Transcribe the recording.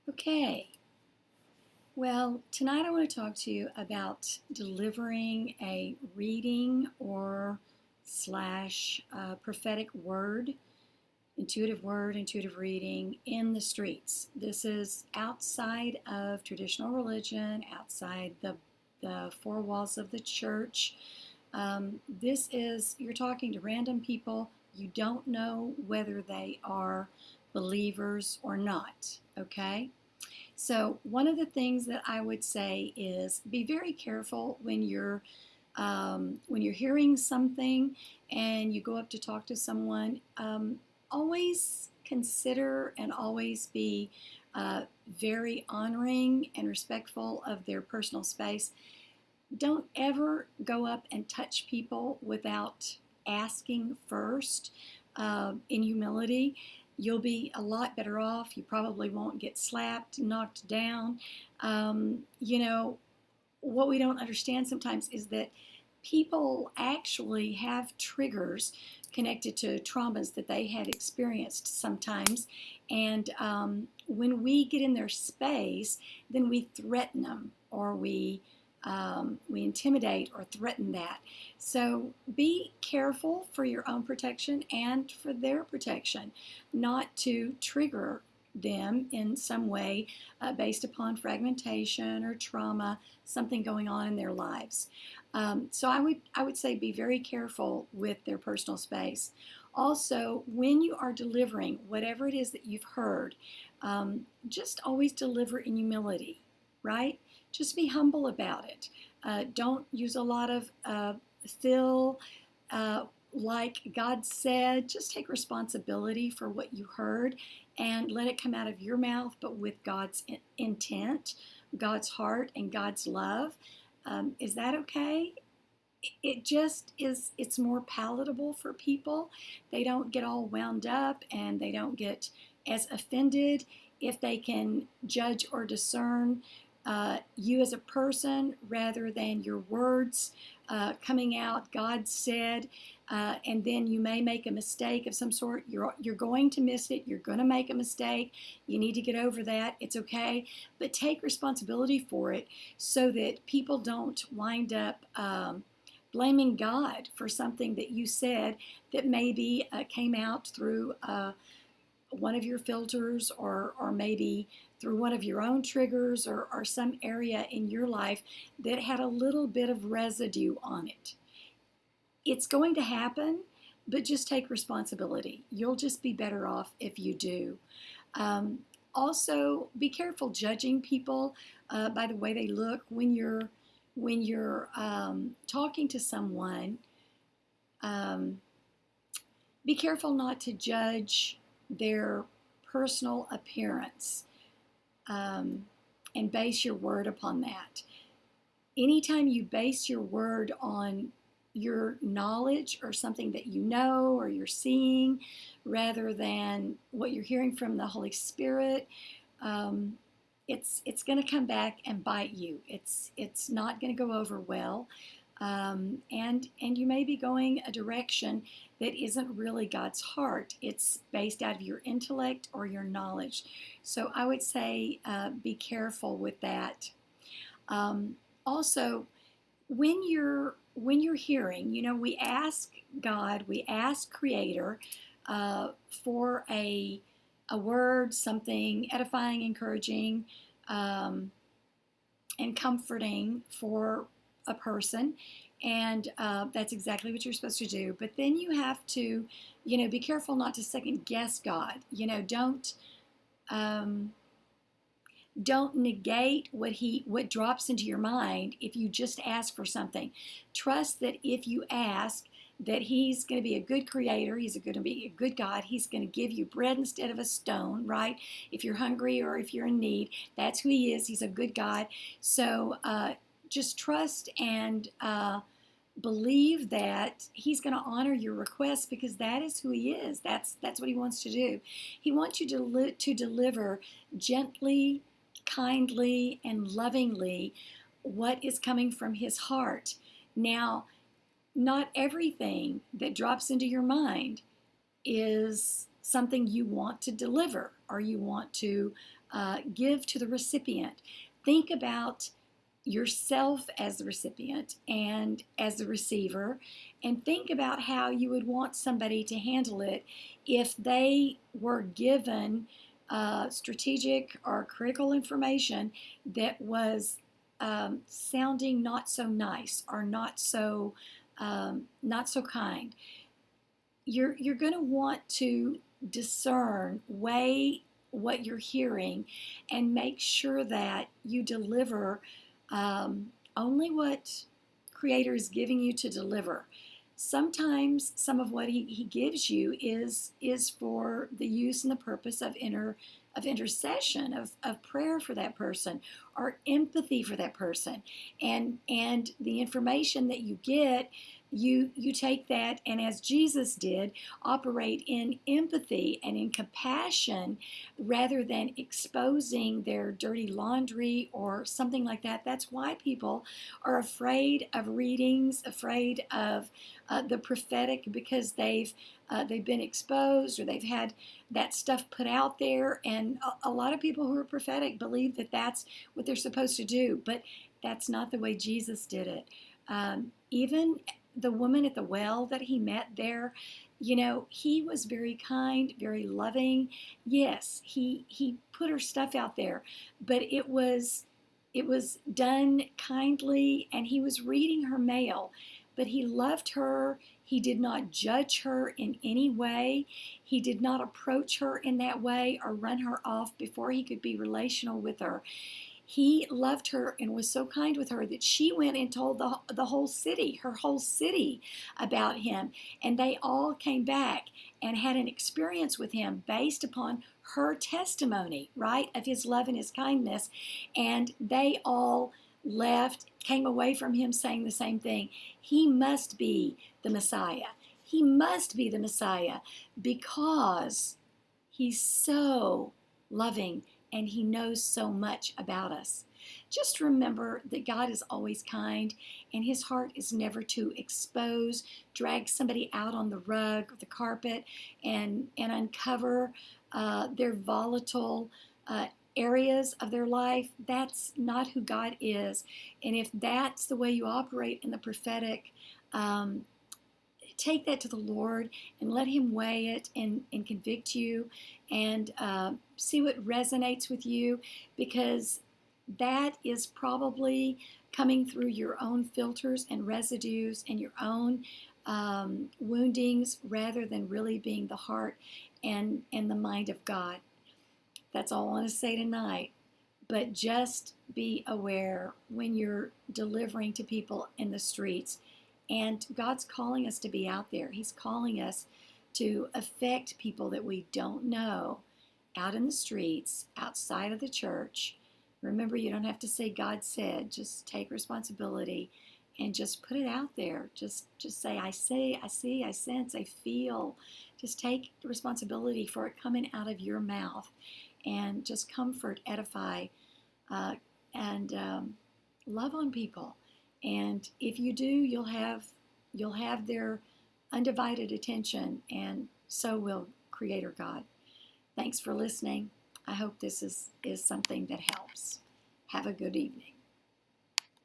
Okay, well, tonight I want to talk to you about delivering a reading or slash prophetic word, intuitive reading in the streets. This is outside of traditional religion, outside the four walls of the church. You're talking to random people. You don't know whether they are believers or not, okay? So one of the things that I would say is be very careful when you're hearing something and you go up to talk to someone. Always consider and always be very honoring and respectful of their personal space. Don't ever go up and touch people without asking first in humility. You'll be a lot better off. You probably won't get slapped, knocked down. You know, what we don't understand sometimes is that people actually have triggers connected to traumas that they had experienced sometimes. And when we get in their space, then we threaten them or we intimidate or threaten that. So be careful for your own protection and for their protection, not to trigger them in some way based upon fragmentation or trauma, something going on in their lives. So I would say be very careful with their personal space. Also, when you are delivering whatever it is that you've heard, just always deliver in humility, right? Just be humble about it. Don't use a lot of fill, like God said. Just take responsibility for what you heard and let it come out of your mouth, but with God's intent, God's heart, and God's love. Is that okay? It just is, it's more palatable for people. They don't get all wound up and they don't get as offended if they can judge or discern you as a person rather than your words coming out. God said, and then you may make a mistake of some sort. You're going to miss it. You're going to make a mistake. You need to get over that. It's okay, but take responsibility for it so that people don't wind up blaming God for something that you said that maybe came out through one of your filters or maybe through one of your own triggers or some area in your life that had a little bit of residue on it. It's going to happen, but just take responsibility. You'll just be better off if you do. Also, be careful judging people by the way they look when you're talking to someone. Be careful not to judge their personal appearance and base your word upon that. Anytime you base your word on your knowledge or something that you know or you're seeing rather than what you're hearing from the Holy Spirit, it's going to come back and bite you. It's not going to go over well, and you may be going a direction that isn't really God's heart. It's based out of your intellect or your knowledge. So I would say be careful with that. Also, when you're hearing, we ask God, we ask Creator for a word, something edifying, encouraging, and comforting for a person, and that's exactly what you're supposed to do. But then you have to, be careful not to second guess God. Don't negate what drops into your mind if you just ask for something. Trust that if you ask, that He's going to be a good creator, He's going to be a good God, He's going to give you bread instead of a stone, right? If you're hungry or if you're in need, that's who He is. He's a good God. So just trust and believe that He's going to honor your request because that is who He is. That's what He wants to do. He wants you to deliver gently, kindly, and lovingly what is coming from His heart. Now, not everything that drops into your mind is something you want to deliver or you want to give to the recipient. Think about yourself as the recipient and as the receiver, and think about how you would want somebody to handle it if they were given strategic or critical information that was sounding not so nice or not so kind. You're going to want to discern, weigh what you're hearing, and make sure that you deliver only what Creator is giving you to deliver. Sometimes some of what he gives you is for the use and the purpose of intercession, of prayer for that person, or empathy for that person. And the information that you get, you take that, and as Jesus did, operate in empathy and in compassion rather than exposing their dirty laundry or something like that. That's why people are afraid of readings, afraid of the prophetic, because they've been exposed, or they've had that stuff put out there. And a lot of people who are prophetic believe that that's what they're supposed to do, but that's not the way Jesus did it. Even the woman at the well that he met there, he was very kind, very loving. Yes, he put her stuff out there, but it was done kindly, and he was reading her mail, but he loved her. He did not judge her in any way. He did not approach her in that way or run her off before he could be relational with her. He loved her and was so kind with her that she went and told the whole city, her whole city, about him. And they all came back and had an experience with him based upon her testimony, right, of his love and his kindness. And they all left, came away from him saying the same thing. He must be the Messiah. He must be the Messiah because he's so loving and he knows so much about us. Just remember that God is always kind, and his heart is never to expose, drag somebody out on the rug or the carpet and uncover their volatile areas of their life. That's not who God is. And if that's the way you operate in the prophetic, take that to the Lord and let him weigh it and convict you, and see what resonates with you, because that is probably coming through your own filters and residues and your own woundings, rather than really being the heart and the mind of God. That's all I want to say tonight. But just be aware when you're delivering to people in the streets. And God's calling us to be out there. He's calling us to affect people that we don't know out in the streets, outside of the church. Remember, you don't have to say God said. Just take responsibility and just put it out there. Just say, I see, I sense, I feel. Just take responsibility for it coming out of your mouth, and just comfort, edify, and love on people. And if you do, you'll have their undivided attention, and so will Creator God. Thanks for listening. I hope this is something that helps. Have a good evening.